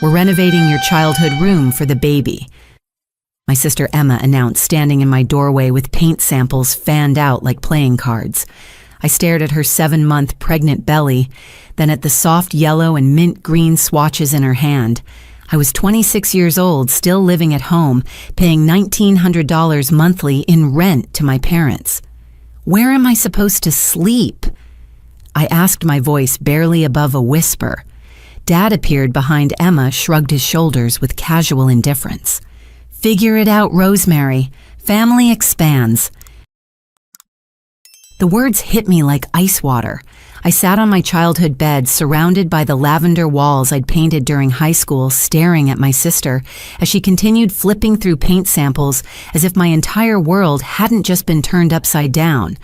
We're renovating your childhood room for the baby," my sister Emma announced, standing in my doorway with paint samples fanned out like playing cards. I stared at her 7-month pregnant belly, then at the soft yellow and mint green swatches in her hand. I was 26 years old, still living at home, paying $1,900 monthly in rent to my parents. Where am I supposed to sleep? I asked, my voice barely above a whisper. Dad appeared behind Emma, shrugged his shoulders with casual indifference. "Figure it out, Rosemary. Family expands." The words hit me like ice water. I sat on my childhood bed, surrounded by the lavender walls I'd painted during high school, staring at my sister as she continued flipping through paint samples as if my entire world hadn't just been turned upside down.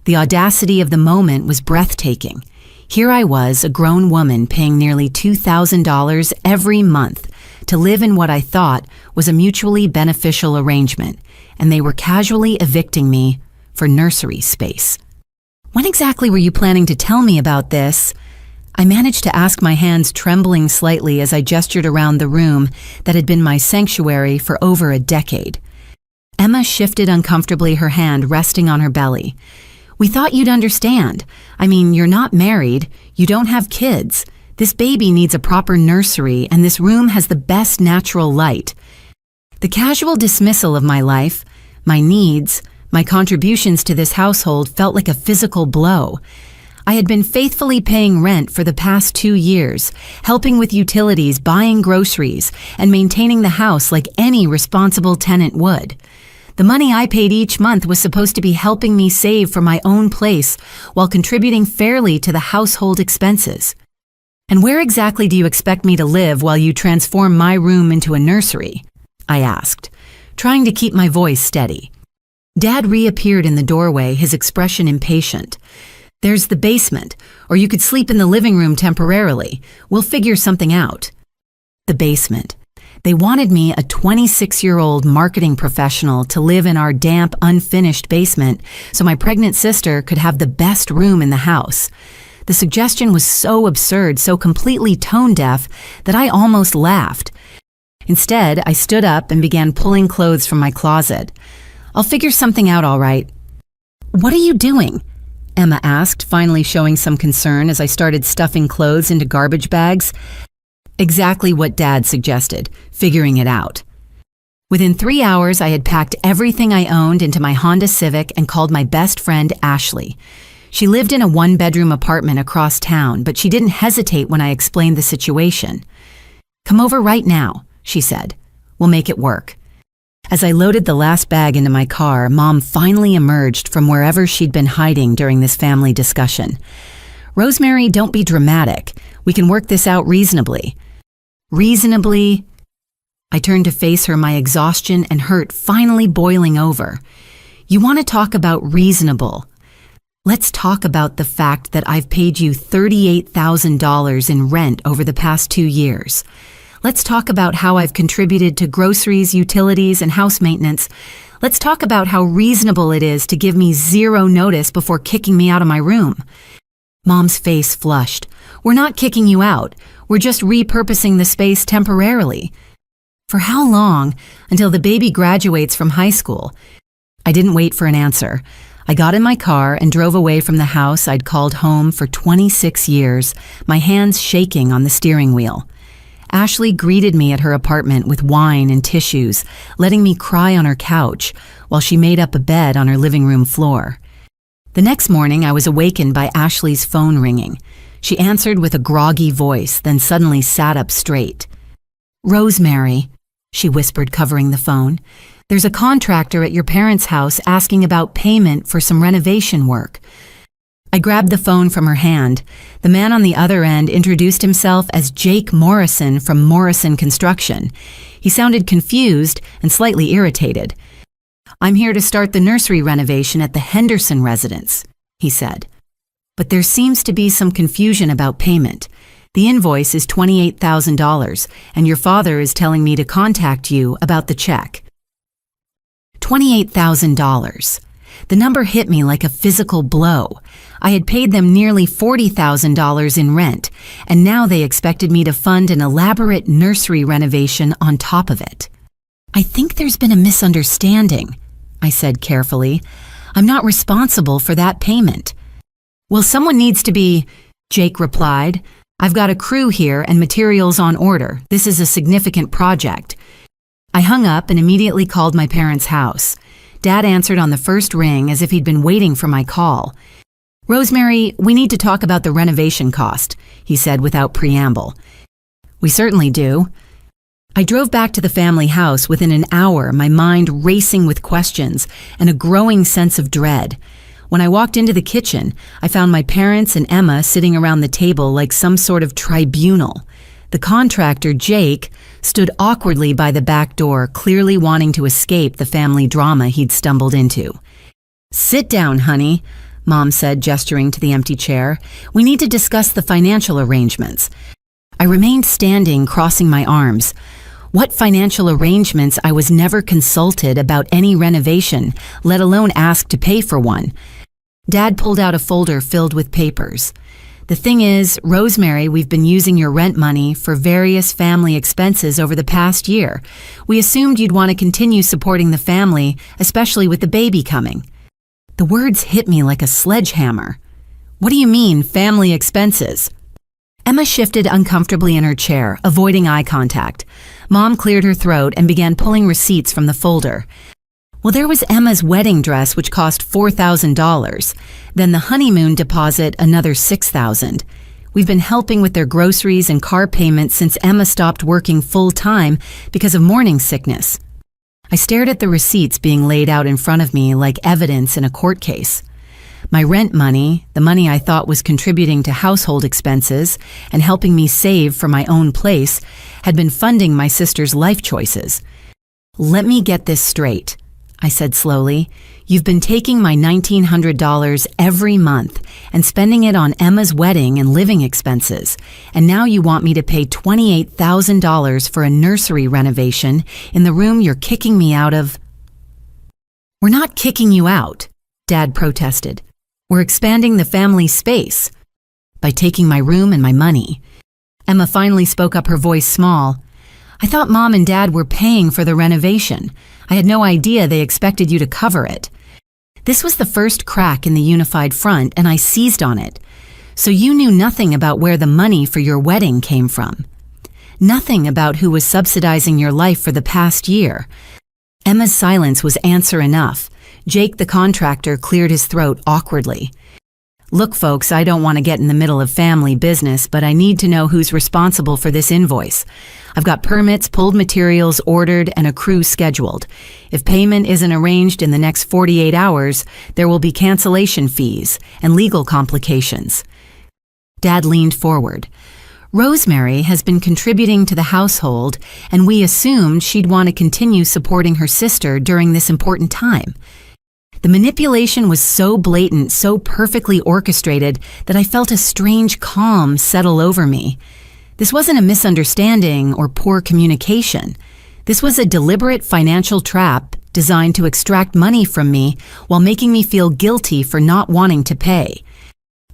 The audacity of the moment was breathtaking. Here I was, a grown woman paying nearly $2,000 every month to live in what I thought was a mutually beneficial arrangement, and they were casually evicting me for nursery space. "When exactly were you planning to tell me about this?" I managed to ask, my hands trembling slightly as I gestured around the room that had been my sanctuary for over a decade. Emma shifted uncomfortably, her hand resting on her belly. "We thought you'd understand. I mean, you're not married, you don't have kids. This baby needs a proper nursery, and this room has the best natural light." The casual dismissal of my life, my needs, my contributions to this household felt like a physical blow. I had been faithfully paying rent for the past 2 years, helping with utilities, buying groceries, and maintaining the house like any responsible tenant would. The money I paid each month was supposed to be helping me save for my own place while contributing fairly to the household expenses. "And where exactly do you expect me to live while you transform my room into a nursery?" I asked, trying to keep my voice steady. Dad reappeared in the doorway, his expression impatient. "There's the basement, or you could sleep in the living room temporarily. We'll figure something out." The basement. They wanted me, a 26-year-old marketing professional, to live in our damp, unfinished basement so my pregnant sister could have the best room in the house. The suggestion was so absurd, so completely tone-deaf, that I almost laughed. Instead, I stood up and began pulling clothes from my closet. "I'll figure something out, all right." "What are you doing?" Emma asked, finally showing some concern as I started stuffing clothes into garbage bags. Exactly what Dad suggested, figuring it out. Within 3 hours, I had packed everything I owned into my Honda Civic and called my best friend, Ashley. She lived in a 1-bedroom apartment across town, but she didn't hesitate when I explained the situation. "Come over right now," she said. "We'll make it work." As I loaded the last bag into my car, Mom finally emerged from wherever she'd been hiding during this family discussion. "Rosemary, don't be dramatic. We can work this out reasonably." Reasonably? I turned to face her, my exhaustion and hurt finally boiling over. "You want to talk about reasonable? Let's talk about the fact that I've paid you $38,000 in rent over the past 2 years. Let's talk about how I've contributed to groceries, utilities, and house maintenance. Let's talk about how reasonable it is to give me 0 notice before kicking me out of my room." Mom's face flushed. "We're not kicking you out. We're just repurposing the space temporarily." "For how long? Until the baby graduates from high school?" I didn't wait for an answer. I got in my car and drove away from the house I'd called home for 26 years, my hands shaking on the steering wheel. Ashley greeted me at her apartment with wine and tissues, letting me cry on her couch while she made up a bed on her living room floor. The next morning, I was awakened by Ashley's phone ringing. She answered with a groggy voice, then suddenly sat up straight. "Rosemary," she whispered, covering the phone, "there's a contractor at your parents' house asking about payment for some renovation work." I grabbed the phone from her hand. The man on the other end introduced himself as Jake Morrison from Morrison Construction. He sounded confused and slightly irritated. "I'm here to start the nursery renovation at the Henderson residence," he said. "But there seems to be some confusion about payment. The invoice is $28,000, and your father is telling me to contact you about the check." $28,000. The number hit me like a physical blow. I had paid them nearly $40,000 in rent, and now they expected me to fund an elaborate nursery renovation on top of it. "I think there's been a misunderstanding," I said carefully. "I'm not responsible for that payment." "Well, someone needs to be," Jake replied. "I've got a crew here and materials on order. This is a significant project." I hung up and immediately called my parents' house. Dad answered on the first ring as if he'd been waiting for my call. "Rosemary, we need to talk about the renovation cost," he said without preamble. "We certainly do." I drove back to the family house within an hour, my mind racing with questions and a growing sense of dread. When I walked into the kitchen, I found my parents and Emma sitting around the table like some sort of tribunal. The contractor, Jake, stood awkwardly by the back door, clearly wanting to escape the family drama he'd stumbled into. "Sit down, honey," Mom said, gesturing to the empty chair. "We need to discuss the financial arrangements." I remained standing, crossing my arms. What financial arrangements? I was never consulted about any renovation, let alone asked to pay for one. Dad pulled out a folder filled with papers. "The thing is, Rosemary, we've been using your rent money for various family expenses over the past year. We assumed you'd want to continue supporting the family, especially with the baby coming." The words hit me like a sledgehammer. "What do you mean, family expenses?" Emma shifted uncomfortably in her chair, avoiding eye contact. Mom cleared her throat and began pulling receipts from the folder. "Well, there was Emma's wedding dress, which cost $4,000. Then the honeymoon deposit, another $6,000. We've been helping with their groceries and car payments since Emma stopped working full-time because of morning sickness." I stared at the receipts being laid out in front of me like evidence in a court case. My rent money, the money I thought was contributing to household expenses and helping me save for my own place, had been funding my sister's life choices. "Let me get this straight," I said slowly. "You've been taking my $1,900 every month and spending it on Emma's wedding and living expenses, and now you want me to pay $28,000 for a nursery renovation in the room you're kicking me out of." "We're not kicking you out," Dad protested. "We're expanding the family space by taking my room and my money." Emma finally spoke up, her voice small. "I thought Mom and Dad were paying for the renovation. I had no idea they expected you to cover it." This was the first crack in the unified front, and I seized on it. "So you knew nothing about where the money for your wedding came from? Nothing about who was subsidizing your life for the past year?" Emma's silence was answer enough. Jake, the contractor, cleared his throat awkwardly. "Look, folks, I don't want to get in the middle of family business, but I need to know who's responsible for this invoice. I've got permits, pulled materials ordered, and a crew scheduled. If payment isn't arranged in the next 48 hours, there will be cancellation fees and legal complications." Dad leaned forward. "Rosemary has been contributing to the household, and we assumed she'd want to continue supporting her sister during this important time." The manipulation was so blatant, so perfectly orchestrated, that I felt a strange calm settle over me. This wasn't a misunderstanding or poor communication. This was a deliberate financial trap designed to extract money from me while making me feel guilty for not wanting to pay.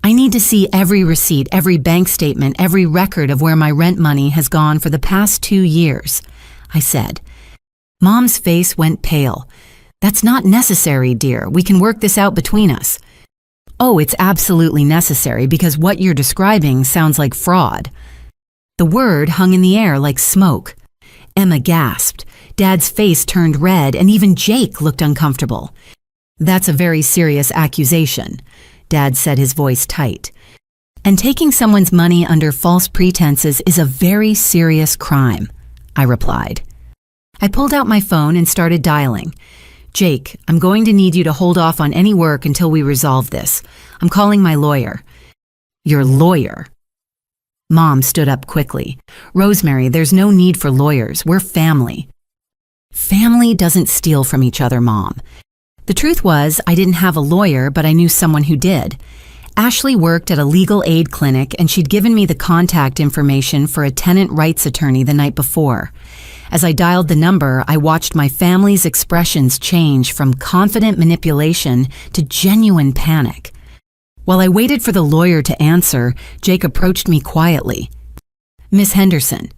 "I need to see every receipt, every bank statement, every record of where my rent money has gone for the past 2 years, I said. Mom's face went pale. "That's not necessary, dear. We can work this out between us." "Oh, it's absolutely necessary because what you're describing sounds like fraud." The word hung in the air like smoke. Emma gasped. Dad's face turned red, and even Jake looked uncomfortable. "That's a very serious accusation," Dad said, his voice tight. "And taking someone's money under false pretenses is a very serious crime," I replied. I pulled out my phone and started dialing. "Jake, I'm going to need you to hold off on any work until we resolve this. I'm calling my lawyer." "Your lawyer?" Mom stood up quickly. "Rosemary, there's no need for lawyers. We're family." "Family doesn't steal from each other, Mom." The truth was, I didn't have a lawyer, but I knew someone who did. Ashley worked at a legal aid clinic and she'd given me the contact information for a tenant rights attorney the night before. As I dialed the number, I watched my family's expressions change from confident manipulation to genuine panic. While I waited for the lawyer to answer, Jake approached me quietly. "Miss Henderson."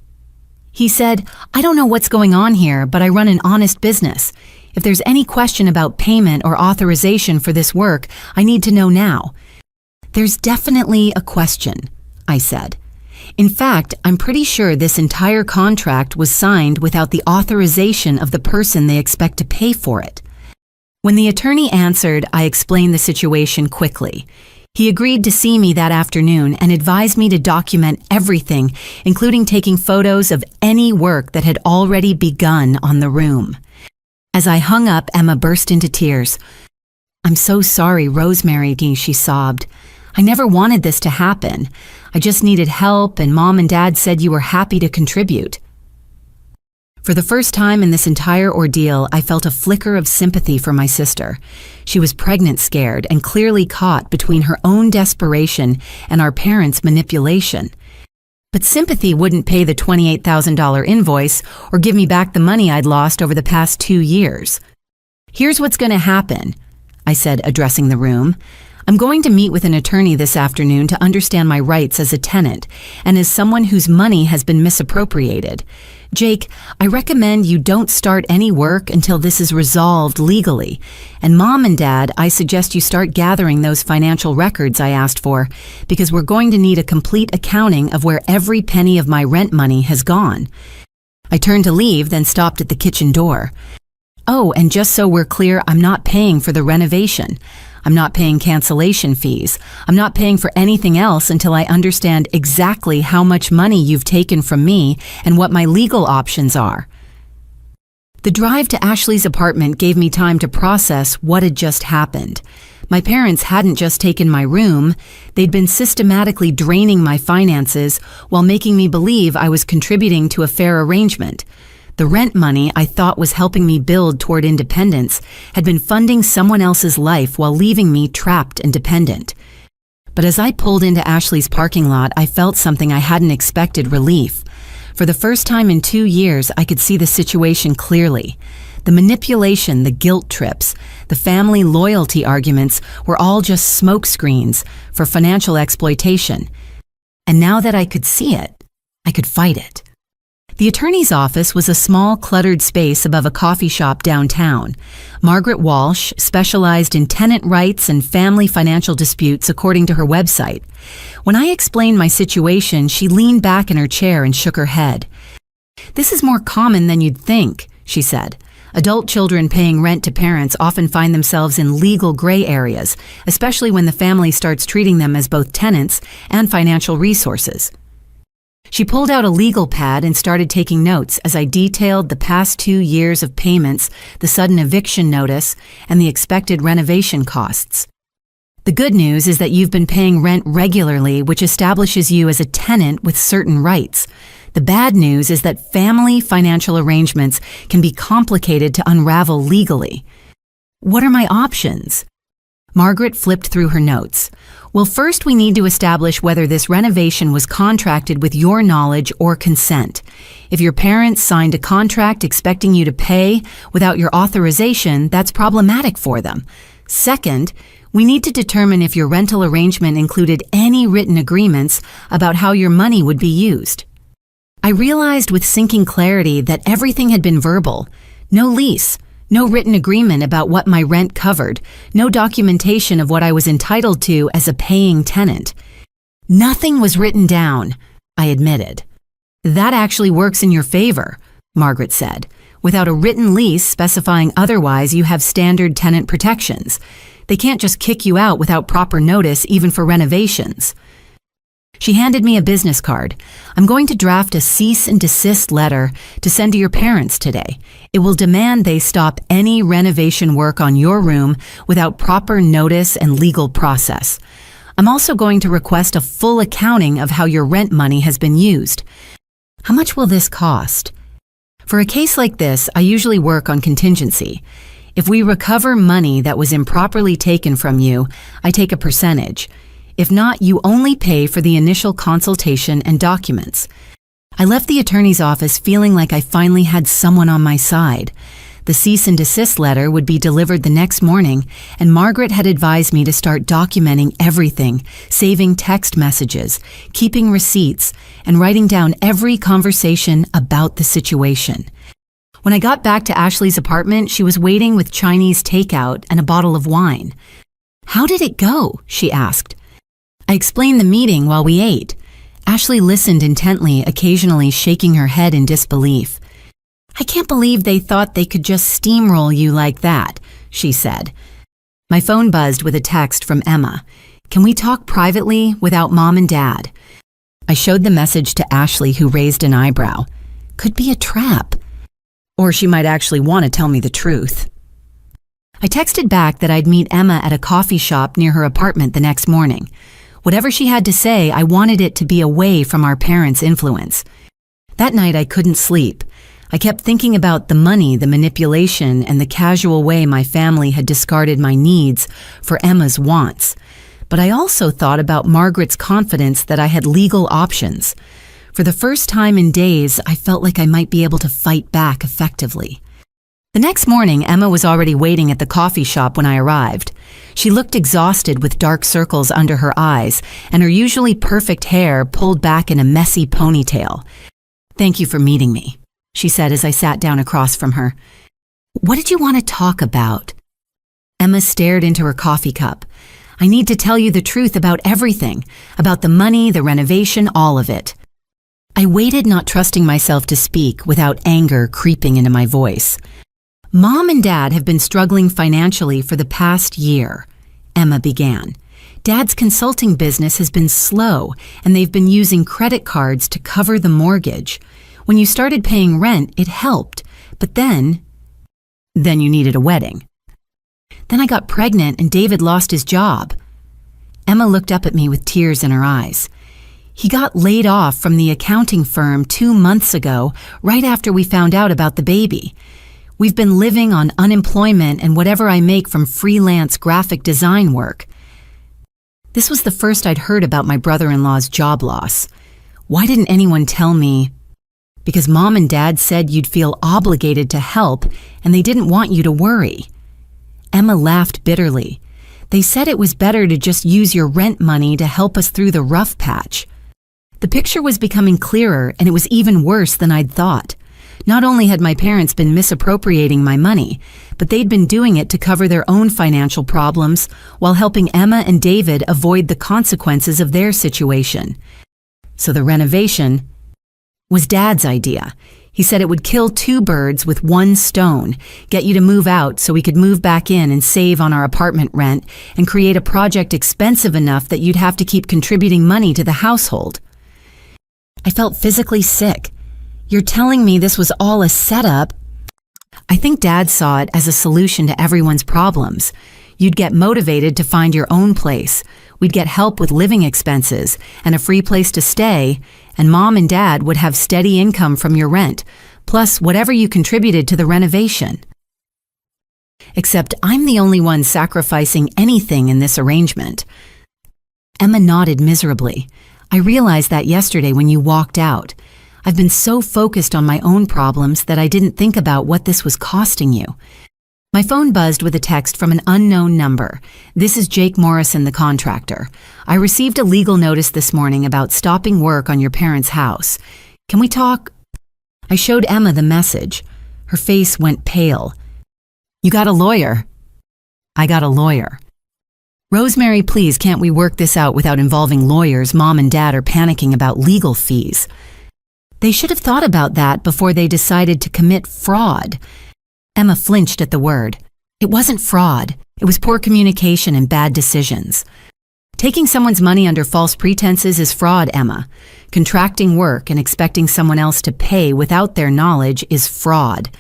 He said, "I don't know what's going on here, but I run an honest business. If there's any question about payment or authorization for this work, I need to know now." "There's definitely a question," I said. "In fact, I'm pretty sure this entire contract was signed without the authorization of the person they expect to pay for it." When the attorney answered, I explained the situation quickly. He agreed to see me that afternoon and advised me to document everything, including taking photos of any work that had already begun on the room. As I hung up, Emma burst into tears. "I'm so sorry, Rosemary," she sobbed. "I never wanted this to happen. I just needed help, and Mom and Dad said you were happy to contribute." For the first time in this entire ordeal, I felt a flicker of sympathy for my sister. She was pregnant scared and clearly caught between her own desperation and our parents' manipulation. But sympathy wouldn't pay the $28,000 invoice or give me back the money I'd lost over the past 2 years. "Here's what's going to happen," I said, addressing the room. "I'm going to meet with an attorney this afternoon to understand my rights as a tenant and as someone whose money has been misappropriated. Jake, I recommend you don't start any work until this is resolved legally. And Mom and Dad, I suggest you start gathering those financial records I asked for, because we're going to need a complete accounting of where every penny of my rent money has gone." I turned to leave, then stopped at the kitchen door. "Oh, and just so we're clear, I'm not paying for the renovation. I'm not paying cancellation fees. I'm not paying for anything else until I understand exactly how much money you've taken from me and what my legal options are." The drive to Ashley's apartment gave me time to process what had just happened. My parents hadn't just taken my room, they'd been systematically draining my finances while making me believe I was contributing to a fair arrangement. The rent money I thought was helping me build toward independence had been funding someone else's life while leaving me trapped and dependent. But as I pulled into Ashley's parking lot, I felt something I hadn't expected: relief. For the first time in 2 years, I could see the situation clearly. The manipulation, the guilt trips, the family loyalty arguments were all just smokescreens for financial exploitation. And now that I could see it, I could fight it. The attorney's office was a small, cluttered space above a coffee shop downtown. Margaret Walsh specialized in tenant rights and family financial disputes, according to her website. When I explained my situation, she leaned back in her chair and shook her head. "This is more common than you'd think," she said. "Adult children paying rent to parents often find themselves in legal gray areas, especially when the family starts treating them as both tenants and financial resources." She pulled out a legal pad and started taking notes as I detailed the past 2 years of payments, the sudden eviction notice, and the expected renovation costs. "The good news is that you've been paying rent regularly, which establishes you as a tenant with certain rights. The bad news is that family financial arrangements can be complicated to unravel legally." "What are my options?" Margaret flipped through her notes. "Well, first we need to establish whether this renovation was contracted with your knowledge or consent. If your parents signed a contract expecting you to pay without your authorization, that's problematic for them. Second, we need to determine if your rental arrangement included any written agreements about how your money would be used." I realized with sinking clarity that everything had been verbal. No lease. No written agreement about what my rent covered, no documentation of what I was entitled to as a paying tenant. "Nothing was written down," I admitted. "That actually works in your favor," Margaret said. "Without a written lease specifying otherwise, you have standard tenant protections. They can't just kick you out without proper notice, even for renovations." She handed me a business card. "I'm going to draft a cease and desist letter to send to your parents today. It will demand they stop any renovation work on your room without proper notice and legal process. I'm also going to request a full accounting of how your rent money has been used." "How much will this cost?" For a case like this, I usually work on contingency. If we recover money that was improperly taken from you, I take a percentage. If not, you only pay for the initial consultation and documents. I left the attorney's office feeling like I finally had someone on my side. The cease and desist letter would be delivered the next morning, and Margaret had advised me to start documenting everything, saving text messages, keeping receipts, and writing down every conversation about the situation. When I got back to Ashley's apartment, she was waiting with Chinese takeout and a bottle of wine. "How did it go?" she asked. I explained the meeting while we ate. Ashley listened intently, occasionally shaking her head in disbelief. "I can't believe they thought they could just steamroll you like that," she said. My phone buzzed with a text from Emma. "Can we talk privately without Mom and Dad?" I showed the message to Ashley, who raised an eyebrow. Could be a trap. Or she might actually want to tell me the truth. I texted back that I'd meet Emma at a coffee shop near her apartment the next morning. Whatever she had to say, I wanted it to be away from our parents' influence. That night I couldn't sleep. I kept thinking about the money, the manipulation, and the casual way my family had discarded my needs for Emma's wants. But I also thought about Margaret's confidence that I had legal options. For the first time in days, I felt like I might be able to fight back effectively. The next morning, Emma was already waiting at the coffee shop when I arrived. She looked exhausted with dark circles under her eyes and her usually perfect hair pulled back in a messy ponytail. "Thank you for meeting me," she said as I sat down across from her. "What did you want to talk about?" Emma stared into her coffee cup. "I need to tell you the truth about everything, about the money, the renovation, all of it." I waited, not trusting myself to speak without anger creeping into my voice. "Mom and Dad have been struggling financially for the past year," Emma began. "Dad's consulting business has been slow, and they've been using credit cards to cover the mortgage. When you started paying rent, it helped, but then you needed a wedding. Then I got pregnant and David lost his job." Emma looked up at me with tears in her eyes. "He got laid off from the accounting firm 2 months ago, right after we found out about the baby. We've been living on unemployment and whatever I make from freelance graphic design work." This was the first I'd heard about my brother-in-law's job loss. Why didn't anyone tell me? Because Mom and Dad said you'd feel obligated to help and they didn't want you to worry. Emma laughed bitterly. "They said it was better to just use your rent money to help us through the rough patch." The picture was becoming clearer, and it was even worse than I'd thought. Not only had my parents been misappropriating my money, but they'd been doing it to cover their own financial problems while helping Emma and David avoid the consequences of their situation. So the renovation was Dad's idea. He said it would kill 2 birds with 1 stone, get you to move out so we could move back in and save on our apartment rent and create a project expensive enough that you'd have to keep contributing money to the household. I felt physically sick. "You're telling me this was all a setup?" I think Dad saw it as a solution to everyone's problems. You'd get motivated to find your own place. We'd get help with living expenses and a free place to stay, and Mom and Dad would have steady income from your rent, plus whatever you contributed to the renovation. Except I'm the only one sacrificing anything in this arrangement. Emma nodded miserably. "I realized that yesterday when you walked out. I've been so focused on my own problems that I didn't think about what this was costing you." My phone buzzed with a text from an unknown number. "This is Jake Morrison, the contractor. I received a legal notice this morning about stopping work on your parents' house. Can we talk?" I showed Emma the message. Her face went pale. "You got a lawyer?" "I got a lawyer." "Rosemary, please, can't we work this out without involving lawyers? Mom and Dad are panicking about legal fees." They should have thought about that before they decided to commit fraud. Emma flinched at the word. It wasn't fraud. It was poor communication and bad decisions. Taking someone's money under false pretenses is fraud, Emma. Contracting work and expecting someone else to pay without their knowledge is fraud.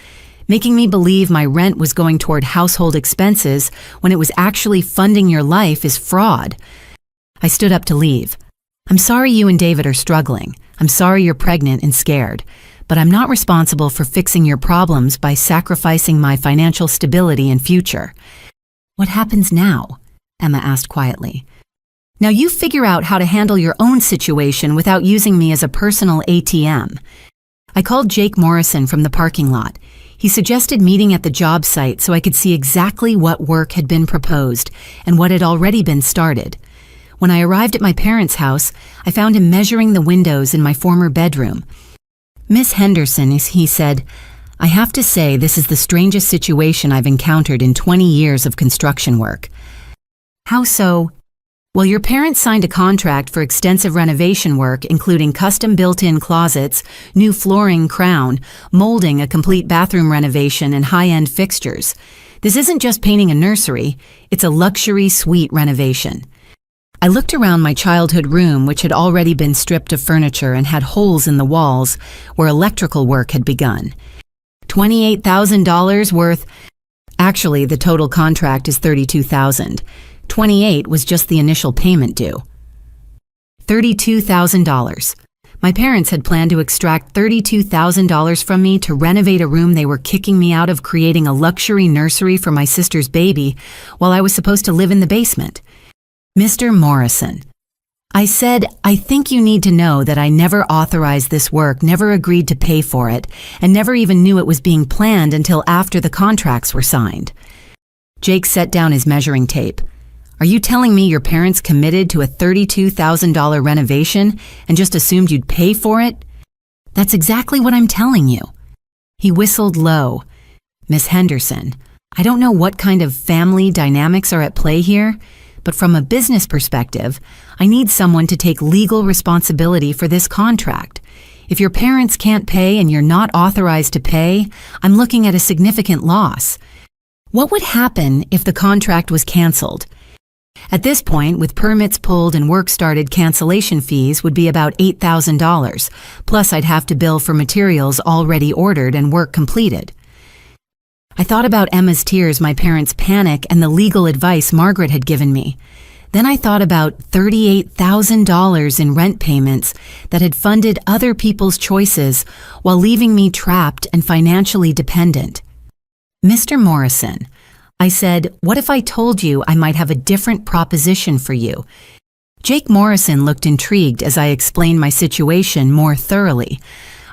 Making me believe my rent was going toward household expenses when it was actually funding your life is fraud. I stood up to leave. "I'm sorry you and David are struggling. I'm sorry you're pregnant and scared. But I'm not responsible for fixing your problems by sacrificing my financial stability and future." "What happens now?" Emma asked quietly. Now you figure out how to handle your own situation without using me as a personal ATM. I called Jake Morrison from the parking lot. He suggested meeting at the job site so I could see exactly what work had been proposed and what had already been started. When I arrived at my parents' house, I found him measuring the windows in my former bedroom. "Miss Henderson," he said, "I have to say this is the strangest situation I've encountered in 20 years of construction work." "How so?" "Well, your parents signed a contract for extensive renovation work, including custom built-in closets, new flooring crown, molding, a complete bathroom renovation, and high-end fixtures. This isn't just painting a nursery, it's a luxury suite renovation." I looked around my childhood room, which had already been stripped of furniture and had holes in the walls where electrical work had begun. $28,000 worth. Actually, the total contract is $32,000. 28 was just the initial payment due. $32,000. My parents had planned to extract $32,000 from me to renovate a room they were kicking me out of, creating a luxury nursery for my sister's baby while I was supposed to live in the basement. "Mr. Morrison," I said, "I think you need to know that I never authorized this work, never agreed to pay for it, and never even knew it was being planned until after the contracts were signed." Jake set down his measuring tape. "Are you telling me your parents committed to a $32,000 renovation and just assumed you'd pay for it?" "That's exactly what I'm telling you." He whistled low. "Miss Henderson, I don't know what kind of family dynamics are at play here, but from a business perspective, I need someone to take legal responsibility for this contract. If your parents can't pay and you're not authorized to pay, I'm looking at a significant loss. What would happen if the contract was canceled? At this point, with permits pulled and work started, cancellation fees would be about $8,000, plus I'd have to bill for materials already ordered and work completed." I thought about Emma's tears, my parents' panic, and the legal advice Margaret had given me. Then I thought about $38,000 in rent payments that had funded other people's choices while leaving me trapped and financially dependent. "Mr. Morrison," I said, "what if I told you I might have a different proposition for you?" Jake Morrison looked intrigued as I explained my situation more thoroughly.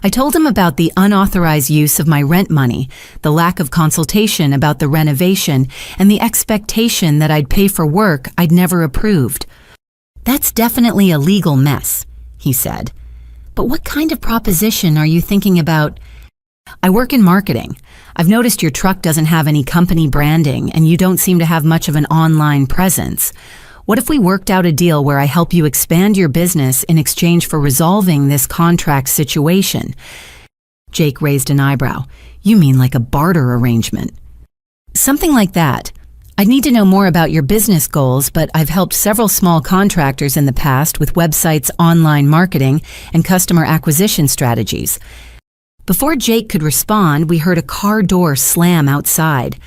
I told him about the unauthorized use of my rent money, the lack of consultation about the renovation, and the expectation that I'd pay for work I'd never approved. "That's definitely a legal mess," he said. "But what kind of proposition are you thinking about?" "I work in marketing. I've noticed your truck doesn't have any company branding, and you don't seem to have much of an online presence. What if we worked out a deal where I help you expand your business in exchange for resolving this contract situation?" Jake raised an eyebrow. "You mean like a barter arrangement?" "Something like that. I'd need to know more about your business goals, but I've helped several small contractors in the past with websites, online marketing, and customer acquisition strategies." Before Jake could respond, we heard a car door slam outside.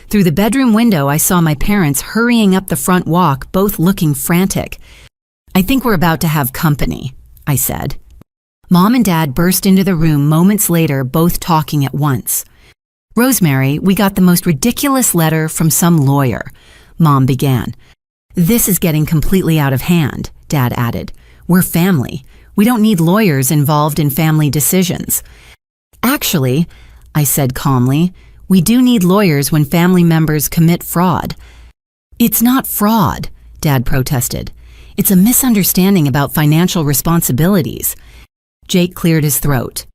Through the bedroom window, I saw my parents hurrying up the front walk, both looking frantic. "I think we're about to have company," I said. Mom and Dad burst into the room moments later, both talking at once. "Rosemary, we got the most ridiculous letter from some lawyer," Mom began. "This is getting completely out of hand," Dad added. "We're family. We don't need lawyers involved in family decisions." "Actually," I said calmly, "we do need lawyers when family members commit fraud." "It's not fraud," Dad protested. "It's a misunderstanding about financial responsibilities." Jake cleared his throat.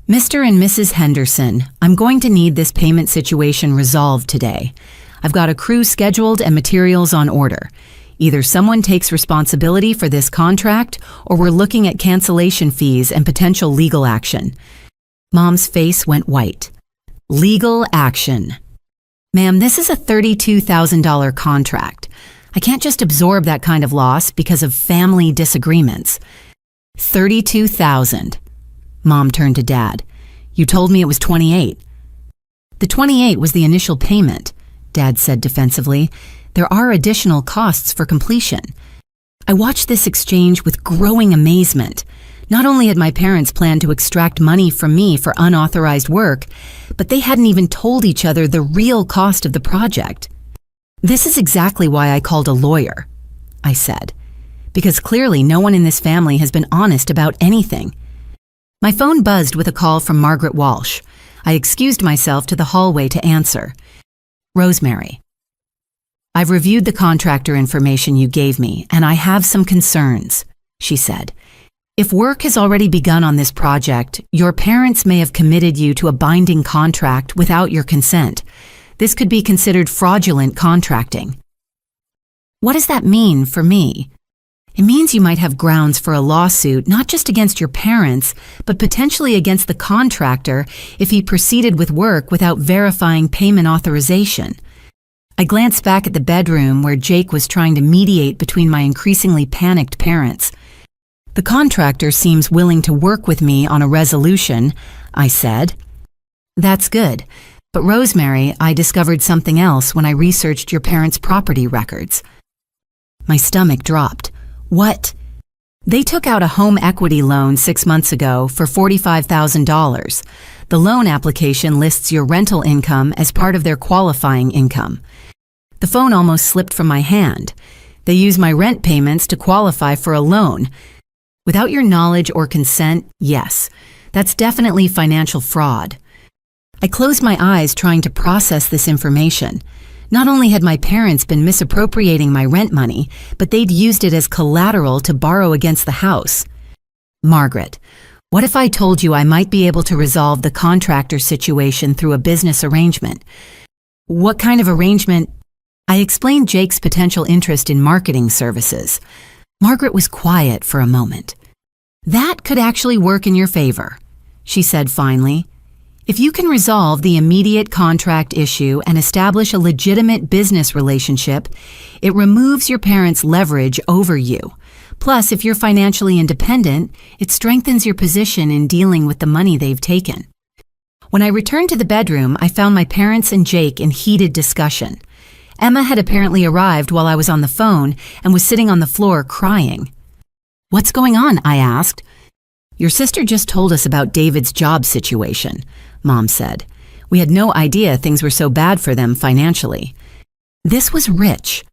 "Mr. and Mrs. Henderson, I'm going to need this payment situation resolved today. I've got a crew scheduled and materials on order. Either someone takes responsibility for this contract, or we're looking at cancellation fees and potential legal action." Mom's face went white. "Legal action." "Ma'am, this is a $32,000 contract. I can't just absorb that kind of loss because of family disagreements." $32,000. Mom turned to Dad. "You told me it was 28. "The 28 was the initial payment," Dad said defensively. "There are additional costs for completion." I watched this exchange with growing amazement. Not only had my parents planned to extract money from me for unauthorized work, but they hadn't even told each other the real cost of the project. "This is exactly why I called a lawyer," I said. because clearly no one in this family has been honest about anything. My phone buzzed with a call from Margaret Walsh. I excused myself to the hallway to answer. Rosemary. I've reviewed the contractor information you gave me, and I have some concerns, she said. If work has already begun on this project, your parents may have committed you to a binding contract without your consent. This could be considered fraudulent contracting. What does that mean for me? It means you might have grounds for a lawsuit not just against your parents, but potentially against the contractor if he proceeded with work without verifying payment authorization. I glanced back at the bedroom where Jake was trying to mediate between my increasingly panicked parents. The contractor seems willing to work with me on a resolution, I said. That's good. But Rosemary, I discovered something else when I researched your parents' property records. My stomach dropped. What? They took out a home equity loan 6 months ago for $45,000. The loan application lists your rental income as part of their qualifying income. The phone almost slipped from my hand. They use my rent payments to qualify for a loan. Without your knowledge or consent, yes, that's definitely financial fraud. I closed my eyes trying to process this information. Not only had my parents been misappropriating my rent money, but they'd used it as collateral to borrow against the house. Margaret, what if I told you I might be able to resolve the contractor situation through a business arrangement? What kind of arrangement? I explained Jake's potential interest in marketing services. Margaret was quiet for a moment. That could actually work in your favor, she said finally. If you can resolve the immediate contract issue and establish a legitimate business relationship, it removes your parents' leverage over you. Plus, if you're financially independent, it strengthens your position in dealing with the money they've taken. When I returned to the bedroom, I found my parents and Jake in heated discussion. Emma had apparently arrived while I was on the phone and was sitting on the floor crying. What's going on? I asked. Your sister just told us about David's job situation, Mom said. We had no idea things were so bad for them financially. This was rich.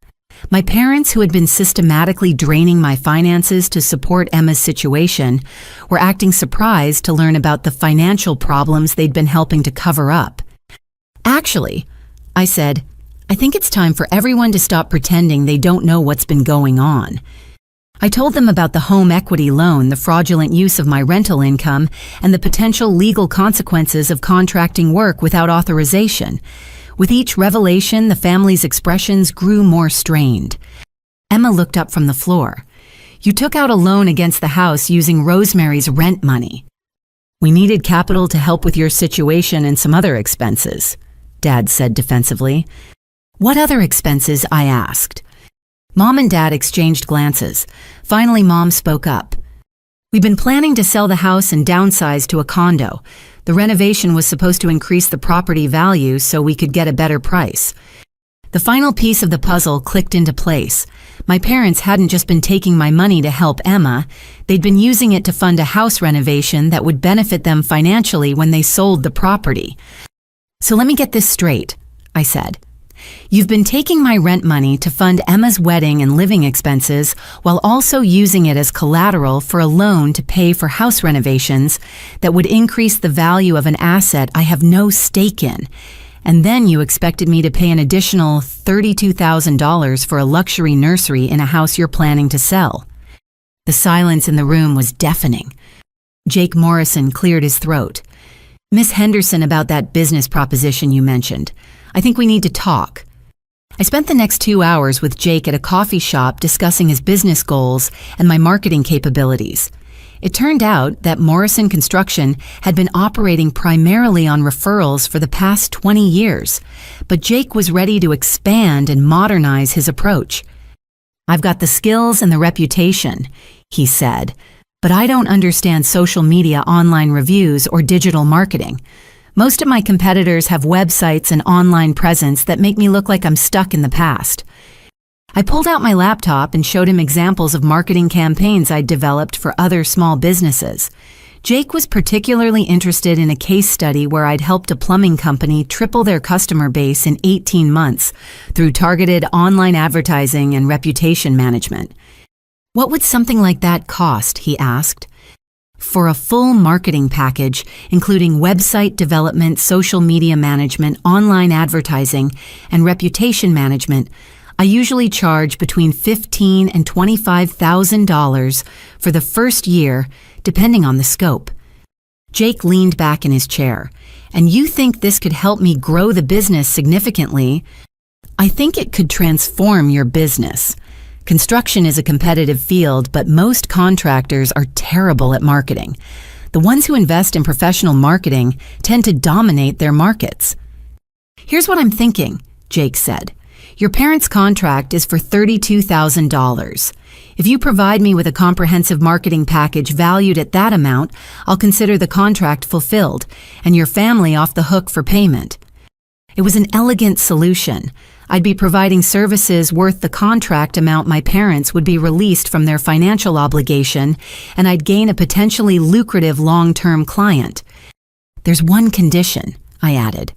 My parents, who had been systematically draining my finances to support Emma's situation, were acting surprised to learn about the financial problems they'd been helping to cover up. Actually, I said, I think it's time for everyone to stop pretending they don't know what's been going on. I told them about the home equity loan, the fraudulent use of my rental income, and the potential legal consequences of contracting work without authorization. With each revelation, the family's expressions grew more strained. Emma looked up from the floor. You took out a loan against the house using Rosemary's rent money. We needed capital to help with your situation and some other expenses, Dad said defensively. What other expenses? I asked. Mom and Dad exchanged glances. Finally, Mom spoke up. We've been planning to sell the house and downsize to a condo. The renovation was supposed to increase the property value so we could get a better price. The final piece of the puzzle clicked into place. My parents hadn't just been taking my money to help Emma. They'd been using it to fund a house renovation that would benefit them financially when they sold the property. So let me get this straight, I said. You've been taking my rent money to fund Emma's wedding and living expenses while also using it as collateral for a loan to pay for house renovations that would increase the value of an asset I have no stake in. And then you expected me to pay an additional $32,000 for a luxury nursery in a house you're planning to sell. The silence in the room was deafening. Jake Morrison cleared his throat. Miss Henderson, about that business proposition you mentioned. I think we need to talk. I spent the next 2 hours with Jake at a coffee shop discussing his business goals and my marketing capabilities. It turned out that Morrison Construction had been operating primarily on referrals for the past 20 years, but Jake was ready to expand and modernize his approach. I've got the skills and the reputation, he said, but I don't understand social media, online reviews, or digital marketing. Most of my competitors have websites and online presence that make me look like I'm stuck in the past. I pulled out my laptop and showed him examples of marketing campaigns I'd developed for other small businesses. Jake was particularly interested in a case study where I'd helped a plumbing company triple their customer base in 18 months through targeted online advertising and reputation management. What would something like that cost? He asked. For a full marketing package, including website development, social media management, online advertising, and reputation management, I usually charge between $15,000 and $25,000 for the first year, depending on the scope. Jake leaned back in his chair. And you think this could help me grow the business significantly? I think it could transform your business. Construction is a competitive field, but most contractors are terrible at marketing. The ones who invest in professional marketing tend to dominate their markets. Here's what I'm thinking, Jake said. Your parents' contract is for $32,000. If you provide me with a comprehensive marketing package valued at that amount, I'll consider the contract fulfilled, and your family off the hook for payment. It was an elegant solution. I'd be providing services worth the contract amount my parents would be released from their financial obligation, and I'd gain a potentially lucrative long-term client. There's one condition, I added.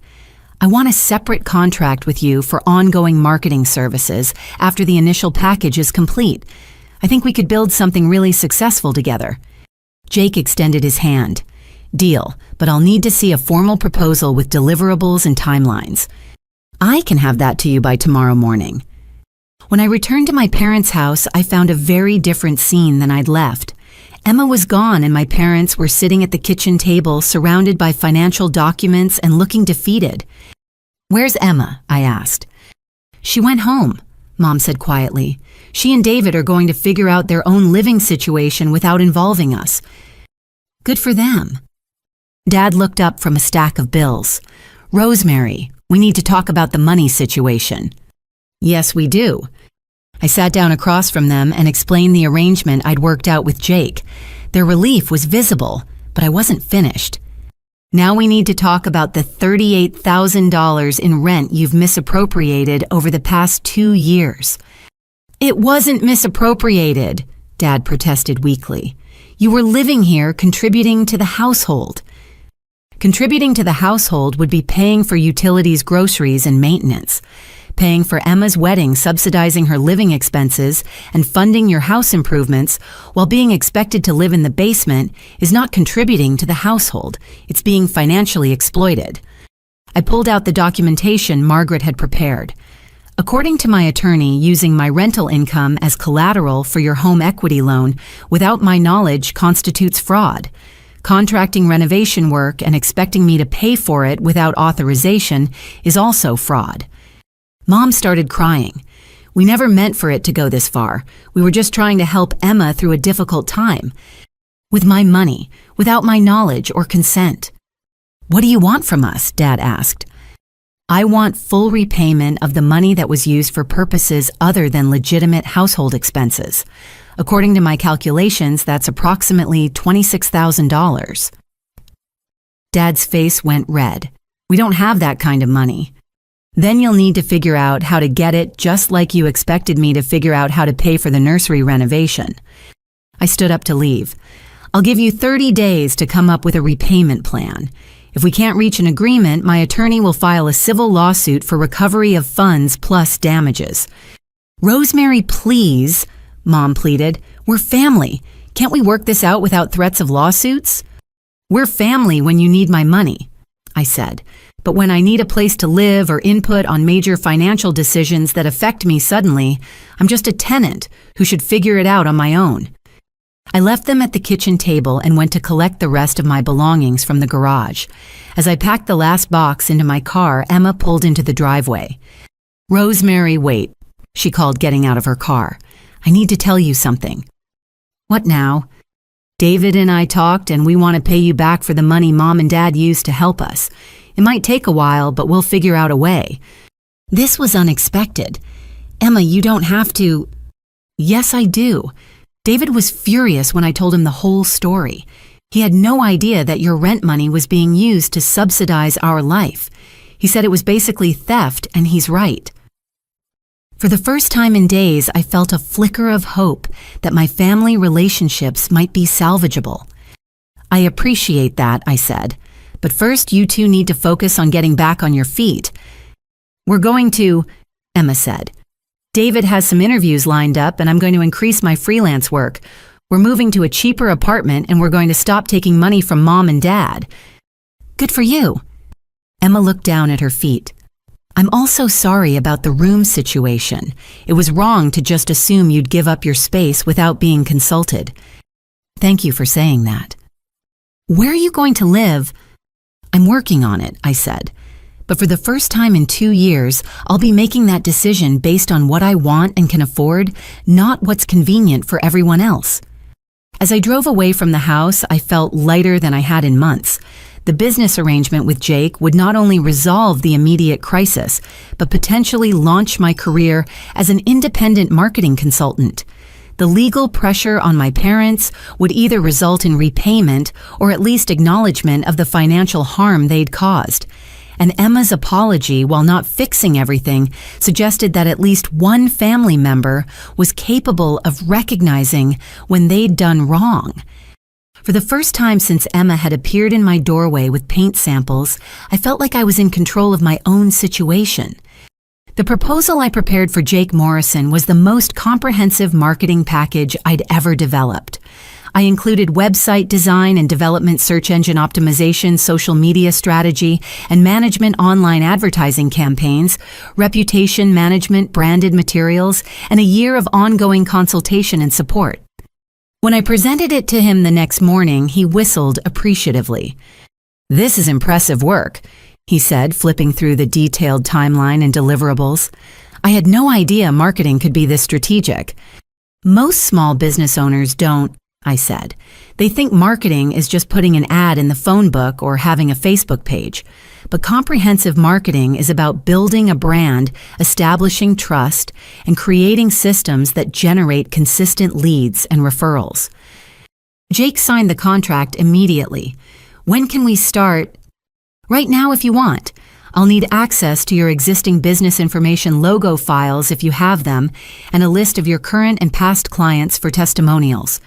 I want a separate contract with you for ongoing marketing services after the initial package is complete. I think we could build something really successful together. Jake extended his hand. Deal, but I'll need to see a formal proposal with deliverables and timelines. I can have that to you by tomorrow morning. When I returned to my parents' house, I found a very different scene than I'd left. Emma was gone and my parents were sitting at the kitchen table surrounded by financial documents and looking defeated. Where's Emma? I asked. She went home, Mom said quietly. She and David are going to figure out their own living situation without involving us. Good for them. Dad looked up from a stack of bills. Rosemary, we need to talk about the money situation. Yes, we do. I sat down across from them and explained the arrangement I'd worked out with Jake. Their relief was visible, but I wasn't finished. Now we need to talk about the $38,000 in rent you've misappropriated over the past 2 years. It wasn't misappropriated, Dad protested weakly. You were living here contributing to the household. Contributing to the household would be paying for utilities, groceries, and maintenance. Paying for Emma's wedding, subsidizing her living expenses, and funding your house improvements while being expected to live in the basement is not contributing to the household. It's being financially exploited. I pulled out the documentation Margaret had prepared. According to my attorney, using my rental income as collateral for your home equity loan without my knowledge constitutes fraud. Contracting renovation work and expecting me to pay for it without authorization is also fraud. Mom started crying. We never meant for it to go this far. We were just trying to help Emma through a difficult time. With my money, without my knowledge or consent. What do you want from us? Dad asked. I want full repayment of the money that was used for purposes other than legitimate household expenses. According to my calculations, that's approximately $26,000. Dad's face went red. We don't have that kind of money. Then you'll need to figure out how to get it, just like you expected me to figure out how to pay for the nursery renovation. I stood up to leave. I'll give you 30 days to come up with a repayment plan. If we can't reach an agreement, my attorney will file a civil lawsuit for recovery of funds plus damages. Rosemary, please, Mom pleaded. We're family. Can't we work this out without threats of lawsuits? We're family when you need my money, I said. But when I need a place to live or input on major financial decisions that affect me suddenly, I'm just a tenant who should figure it out on my own. I left them at the kitchen table and went to collect the rest of my belongings from the garage. As I packed the last box into my car, Emma pulled into the driveway. Rosemary, wait, she called, getting out of her car. I need to tell you something. What now? David and I talked, and we want to pay you back for the money Mom and Dad used to help us. It might take a while, but we'll figure out a way. This was unexpected. Emma, you don't have to. Yes, I do. David was furious when I told him the whole story. He had no idea that your rent money was being used to subsidize our life. He said it was basically theft, and he's right. For the first time in days, I felt a flicker of hope that my family relationships might be salvageable. I appreciate that, I said. But first, you two need to focus on getting back on your feet. We're going to, Emma said. David has some interviews lined up and I'm going to increase my freelance work. We're moving to a cheaper apartment and we're going to stop taking money from Mom and Dad. Good for you. Emma looked down at her feet. I'm also sorry about the room situation. It was wrong to just assume you'd give up your space without being consulted. Thank you for saying that. Where are you going to live? I'm working on it, I said. But for the first time in 2 years, I'll be making that decision based on what I want and can afford, not what's convenient for everyone else. As I drove away from the house, I felt lighter than I had in months. The business arrangement with Jake would not only resolve the immediate crisis, but potentially launch my career as an independent marketing consultant. The legal pressure on my parents would either result in repayment or at least acknowledgement of the financial harm they'd caused. And Emma's apology, while not fixing everything, suggested that at least one family member was capable of recognizing when they'd done wrong. For the first time since Emma had appeared in my doorway with paint samples, I felt like I was in control of my own situation. The proposal I prepared for Jake Morrison was the most comprehensive marketing package I'd ever developed. I included website design and development, search engine optimization, social media strategy, and management online advertising campaigns, reputation management, branded materials, and a year of ongoing consultation and support. When I presented it to him the next morning, he whistled appreciatively. "This is impressive work," he said, flipping through the detailed timeline and deliverables. I had no idea marketing could be this strategic. Most small business owners don't, I said. They think marketing is just putting an ad in the phone book or having a Facebook page. But comprehensive marketing is about building a brand, establishing trust, and creating systems that generate consistent leads and referrals. Jake signed the contract immediately. When can we start? Right now if you want. I'll need access to your existing business information logo files if you have them, and a list of your current and past clients for testimonials.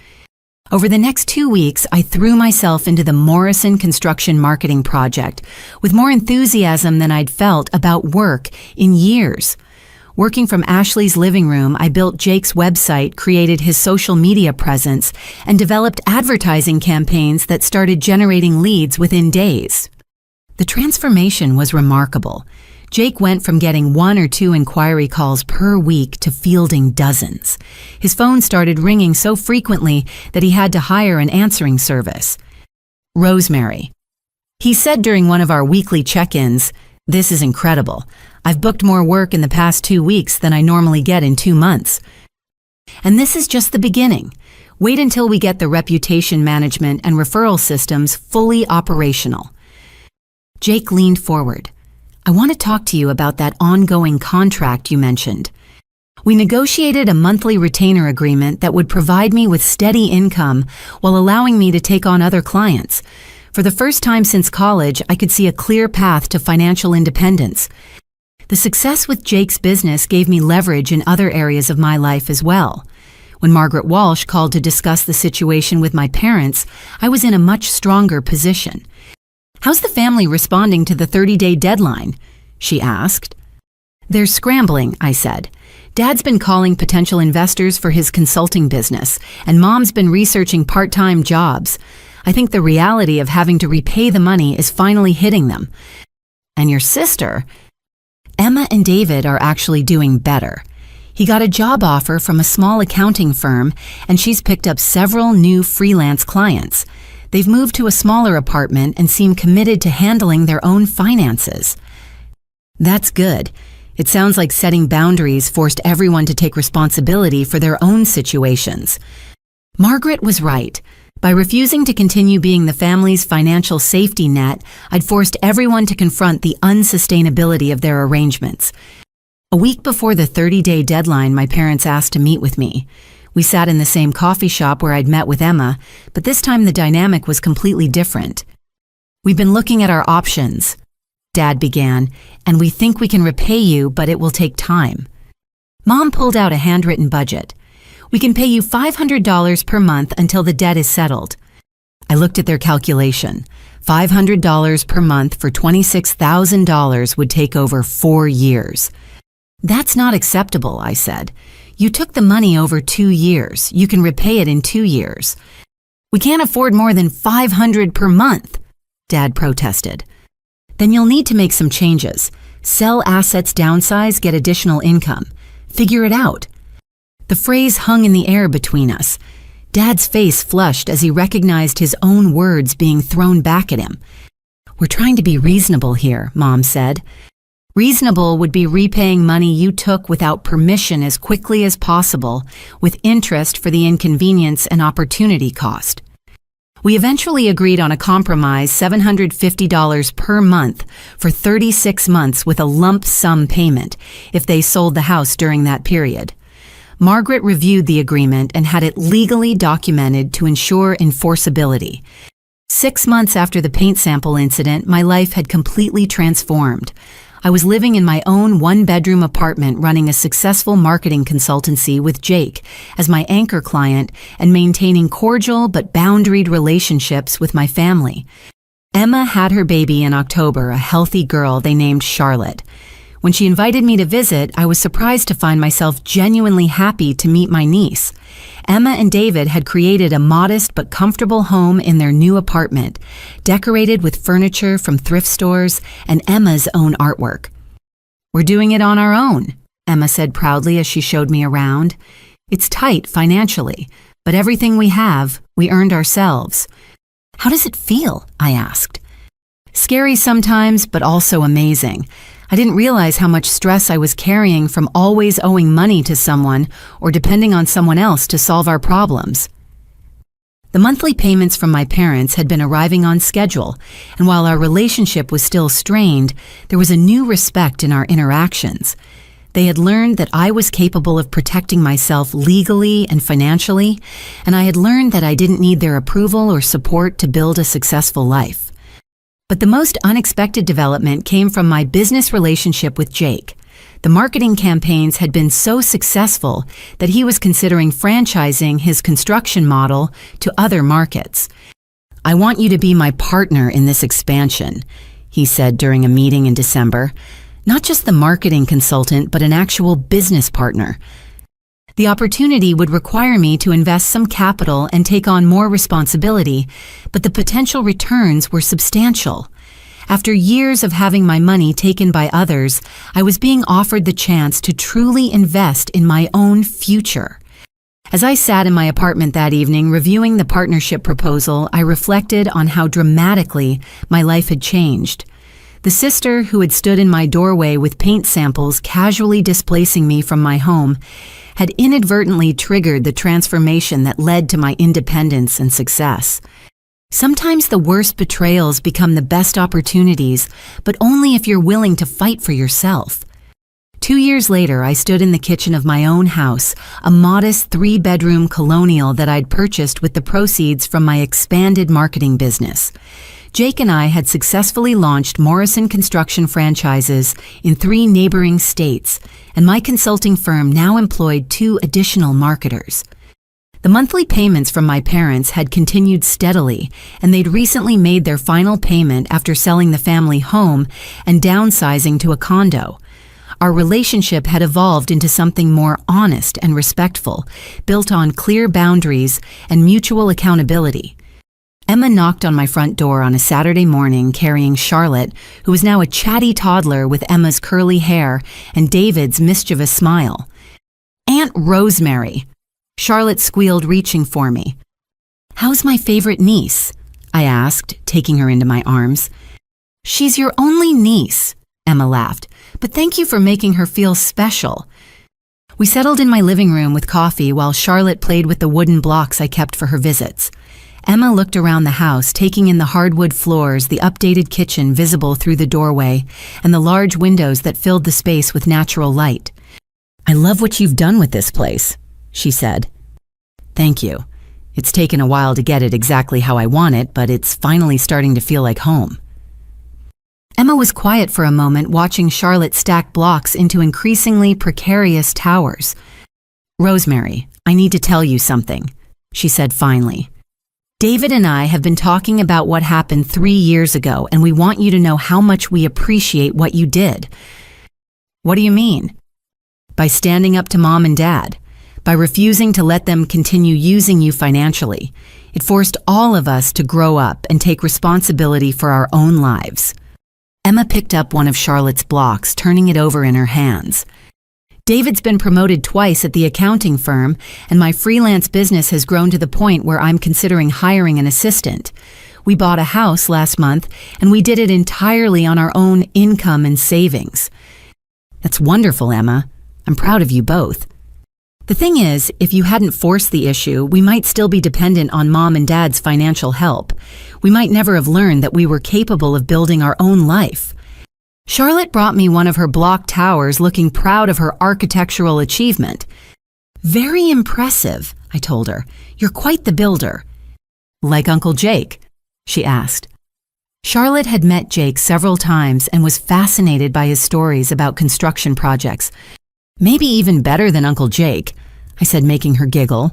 Over the next 2 weeks, I threw myself into the Morrison construction marketing project with more enthusiasm than I'd felt about work in years. Working from Ashley's living room, I built Jake's website, created his social media presence, and developed advertising campaigns that started generating leads within days. The transformation was remarkable. Jake went from getting 1 or 2 inquiry calls per week to fielding dozens. His phone started ringing so frequently that he had to hire an answering service. Rosemary. He said during one of our weekly check-ins, "This is incredible. I've booked more work in the past 2 weeks than I normally get in 2 months. And this is just the beginning. Wait until we get the reputation management and referral systems fully operational." Jake leaned forward. "I want to talk to you about that ongoing contract you mentioned. We negotiated a monthly retainer agreement that would provide me with steady income while allowing me to take on other clients. For the first time since college, I could see a clear path to financial independence. The success with Jake's business gave me leverage in other areas of my life as well. When Margaret Walsh called to discuss the situation with my parents, I was in a much stronger position. "How's the family responding to the 30-day deadline?" she asked. "They're scrambling," I said. "Dad's been calling potential investors for his consulting business, and Mom's been researching part-time jobs. I think the reality of having to repay the money is finally hitting them. And your sister?" Emma and David are actually doing better. He got a job offer from a small accounting firm, and she's picked up several new freelance clients. They've moved to a smaller apartment and seem committed to handling their own finances. That's good. It sounds like setting boundaries forced everyone to take responsibility for their own situations. Margaret was right. By refusing to continue being the family's financial safety net, I'd forced everyone to confront the unsustainability of their arrangements. A week before the 30-day deadline, my parents asked to meet with me. We sat in the same coffee shop where I'd met with Emma, but this time the dynamic was completely different. "We've been looking at our options," Dad began, "and we think we can repay you, but it will take time." Mom pulled out a handwritten budget. "We can pay you $500 per month until the debt is settled." I looked at their calculation. $500 per month for $26,000 would take over 4 years. "That's not acceptable," I said. "You took the money over 2 years. You can repay it in 2 years." "We can't afford more than $500 per month," Dad protested. "Then you'll need to make some changes. Sell assets, downsize, get additional income. Figure it out." The phrase hung in the air between us. Dad's face flushed as he recognized his own words being thrown back at him. "We're trying to be reasonable here," Mom said. "Reasonable would be repaying money you took without permission as quickly as possible, with interest for the inconvenience and opportunity cost." We eventually agreed on a compromise $750 per month for 36 months with a lump sum payment if they sold the house during that period. Margaret reviewed the agreement and had it legally documented to ensure enforceability. 6 months after the paint sample incident, my life had completely transformed. I was living in my own one-bedroom apartment running a successful marketing consultancy with Jake as my anchor client and maintaining cordial but boundaried relationships with my family. Emma had her baby in October, a healthy girl they named Charlotte. When she invited me to visit, I was surprised to find myself genuinely happy to meet my niece. Emma and David had created a modest but comfortable home in their new apartment, decorated with furniture from thrift stores and Emma's own artwork. "We're doing it on our own," Emma said proudly as she showed me around. "It's tight financially, but everything we have, we earned ourselves." "How does it feel?" I asked. "Scary sometimes, but also amazing. I didn't realize how much stress I was carrying from always owing money to someone or depending on someone else to solve our problems." The monthly payments from my parents had been arriving on schedule, and while our relationship was still strained, there was a new respect in our interactions. They had learned that I was capable of protecting myself legally and financially, and I had learned that I didn't need their approval or support to build a successful life. But the most unexpected development came from my business relationship with Jake. The marketing campaigns had been so successful that he was considering franchising his construction model to other markets. "I want you to be my partner in this expansion," he said during a meeting in December. "Not just the marketing consultant, but an actual business partner." The opportunity would require me to invest some capital and take on more responsibility, but the potential returns were substantial. After years of having my money taken by others, I was being offered the chance to truly invest in my own future. As I sat in my apartment that evening reviewing the partnership proposal, I reflected on how dramatically my life had changed. The sister who had stood in my doorway with paint samples casually displacing me from my home had inadvertently triggered the transformation that led to my independence and success. Sometimes the worst betrayals become the best opportunities, but only if you're willing to fight for yourself. 2 years later, I stood in the kitchen of my own house, a modest 3-bedroom colonial that I'd purchased with the proceeds from my expanded marketing business. Jake and I had successfully launched Morrison construction franchises in 3 neighboring states, and my consulting firm now employed 2 additional marketers. The monthly payments from my parents had continued steadily, and they'd recently made their final payment after selling the family home and downsizing to a condo. Our relationship had evolved into something more honest and respectful, built on clear boundaries and mutual accountability. Emma knocked on my front door on a Saturday morning carrying Charlotte, who was now a chatty toddler with Emma's curly hair and David's mischievous smile. "Aunt Rosemary," Charlotte squealed, reaching for me. "How's my favorite niece?" I asked, taking her into my arms. "She's your only niece," Emma laughed, "but thank you for making her feel special." We settled in my living room with coffee while Charlotte played with the wooden blocks I kept for her visits. Emma looked around the house, taking in the hardwood floors, the updated kitchen visible through the doorway, and the large windows that filled the space with natural light. "I love what you've done with this place," she said. "Thank you. It's taken a while to get it exactly how I want it, but it's finally starting to feel like home." Emma was quiet for a moment, watching Charlotte stack blocks into increasingly precarious towers. "Rosemary, I need to tell you something," she said finally. "David and I have been talking about what happened 3 years ago, and we want you to know how much we appreciate what you did." "What do you mean?" by standing up to mom and dad, by refusing to let them continue using you financially. It forced all of us to grow up and take responsibility for our own lives. Emma picked up one of Charlotte's blocks, turning it over in her hands. David's been promoted twice at the accounting firm, and my freelance business has grown to the point where I'm considering hiring an assistant. We bought a house last month, and we did it entirely on our own income and savings. That's wonderful, Emma. I'm proud of you both. The thing is, if you hadn't forced the issue, we might still be dependent on mom and dad's financial help. We might never have learned that we were capable of building our own life. Charlotte brought me one of her block towers, looking proud of her architectural achievement. Very impressive, I told her. You're quite the builder. Like Uncle Jake? She asked. Charlotte had met Jake several times and was fascinated by his stories about construction projects. Maybe even better than Uncle Jake, I said, making her giggle.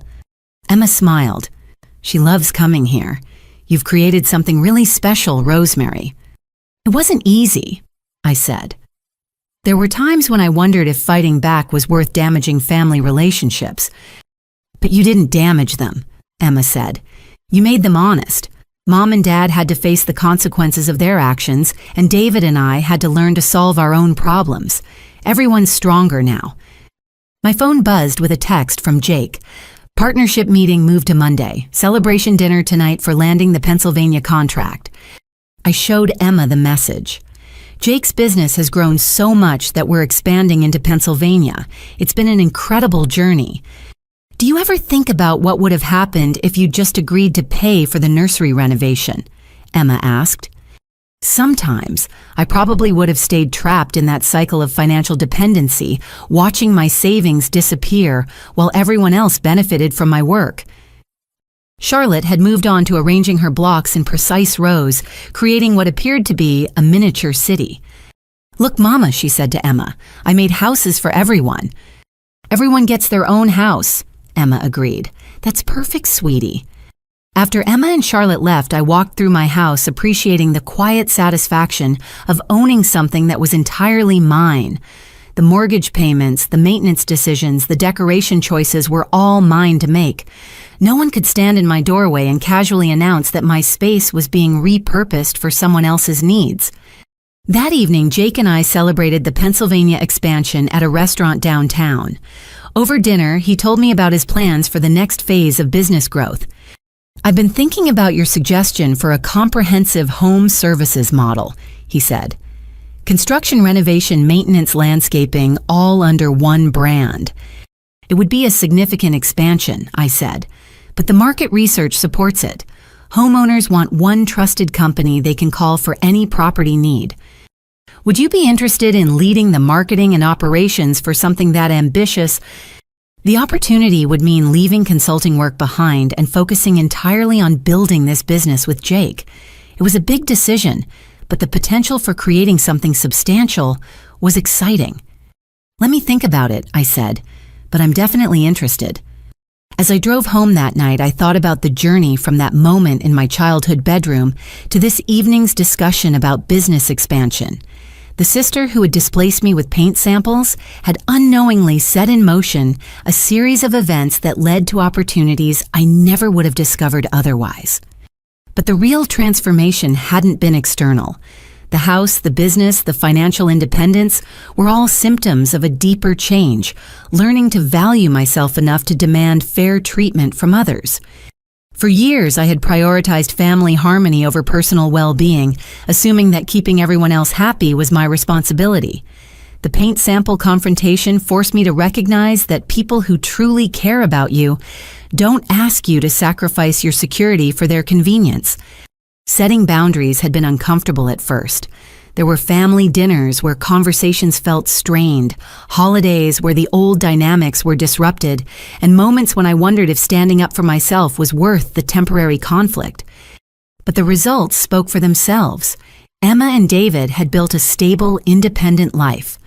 Emma smiled. She loves coming here. You've created something really special, Rosemary. It wasn't easy, I said. There were times when I wondered if fighting back was worth damaging family relationships. But you didn't damage them, Emma said. You made them honest. Mom and Dad had to face the consequences of their actions, and David and I had to learn to solve our own problems. Everyone's stronger now. My phone buzzed with a text from Jake. Partnership meeting moved to Monday. Celebration dinner tonight for landing the Pennsylvania contract. I showed Emma the message. Jake's business has grown so much that we're expanding into Pennsylvania. It's been an incredible journey. Do you ever think about what would have happened if you'd just agreed to pay for the nursery renovation? Emma asked. Sometimes, I probably would have stayed trapped in that cycle of financial dependency, watching my savings disappear while everyone else benefited from my work. Charlotte had moved on to arranging her blocks in precise rows, creating what appeared to be a miniature city. Look, Mama, she said to Emma, I made houses for everyone. Everyone gets their own house, Emma agreed. That's perfect, sweetie. After Emma and Charlotte left, I walked through my house, appreciating the quiet satisfaction of owning something that was entirely mine. The mortgage payments, the maintenance decisions, the decoration choices were all mine to make. No one could stand in my doorway and casually announce that my space was being repurposed for someone else's needs. That evening, Jake and I celebrated the Pennsylvania expansion at a restaurant downtown. Over dinner, he told me about his plans for the next phase of business growth. I've been thinking about your suggestion for a comprehensive home services model, he said. Construction, renovation, maintenance, landscaping, all under one brand. It would be a significant expansion, I said, but the market research supports it. Homeowners want one trusted company they can call for any property need. Would you be interested in leading the marketing and operations for something that ambitious? The opportunity would mean leaving consulting work behind and focusing entirely on building this business with Jake. It was a big decision, but the potential for creating something substantial was exciting. Let me think about it, I said, but I'm definitely interested. As I drove home that night, I thought about the journey from that moment in my childhood bedroom to this evening's discussion about business expansion. The sister who had displaced me with paint samples had unknowingly set in motion a series of events that led to opportunities I never would have discovered otherwise. But the real transformation hadn't been external. The house, the business, the financial independence were all symptoms of a deeper change, learning to value myself enough to demand fair treatment from others. For years, I had prioritized family harmony over personal well-being, assuming that keeping everyone else happy was my responsibility. The paint sample confrontation forced me to recognize that people who truly care about you don't ask you to sacrifice your security for their convenience. Setting boundaries had been uncomfortable at first. There were family dinners where conversations felt strained, holidays where the old dynamics were disrupted, and moments when I wondered if standing up for myself was worth the temporary conflict. But the results spoke for themselves. Emma and David had built a stable, independent life.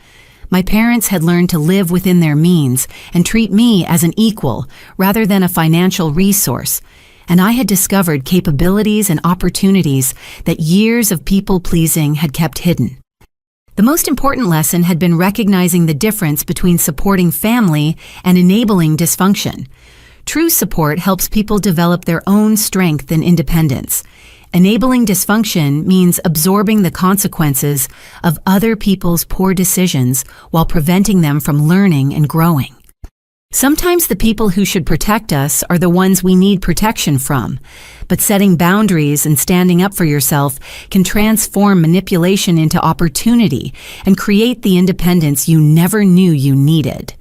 My parents had learned to live within their means and treat me as an equal rather than a financial resource. And I had discovered capabilities and opportunities that years of people-pleasing had kept hidden. The most important lesson had been recognizing the difference between supporting family and enabling dysfunction. True support helps people develop their own strength and independence. Enabling dysfunction means absorbing the consequences of other people's poor decisions while preventing them from learning and growing. Sometimes the people who should protect us are the ones we need protection from, but setting boundaries and standing up for yourself can transform manipulation into opportunity and create the independence you never knew you needed.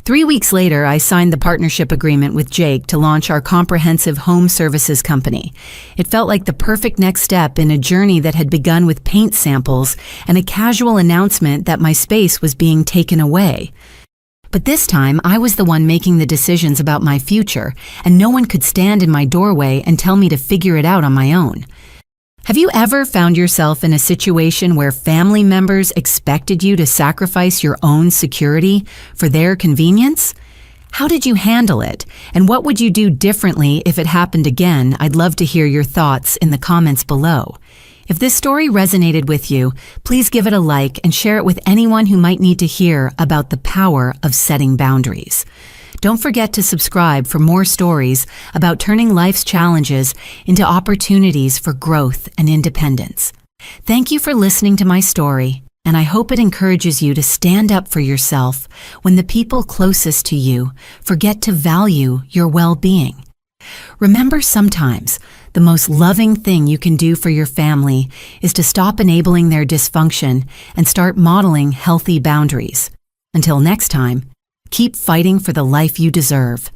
3 weeks later, I signed the partnership agreement with Jake to launch our comprehensive home services company. It felt like the perfect next step in a journey that had begun with paint samples and a casual announcement that my space was being taken away. But this time, I was the one making the decisions about my future, and no one could stand in my doorway and tell me to figure it out on my own. Have you ever found yourself in a situation where family members expected you to sacrifice your own security for their convenience? How did you handle it? And what would you do differently if it happened again? I'd love to hear your thoughts in the comments below. If this story resonated with you, please give it a like and share it with anyone who might need to hear about the power of setting boundaries. Don't forget to subscribe for more stories about turning life's challenges into opportunities for growth and independence. Thank you for listening to my story, and I hope it encourages you to stand up for yourself when the people closest to you forget to value your well-being. Remember, sometimes the most loving thing you can do for your family is to stop enabling their dysfunction and start modeling healthy boundaries. Until next time, keep fighting for the life you deserve.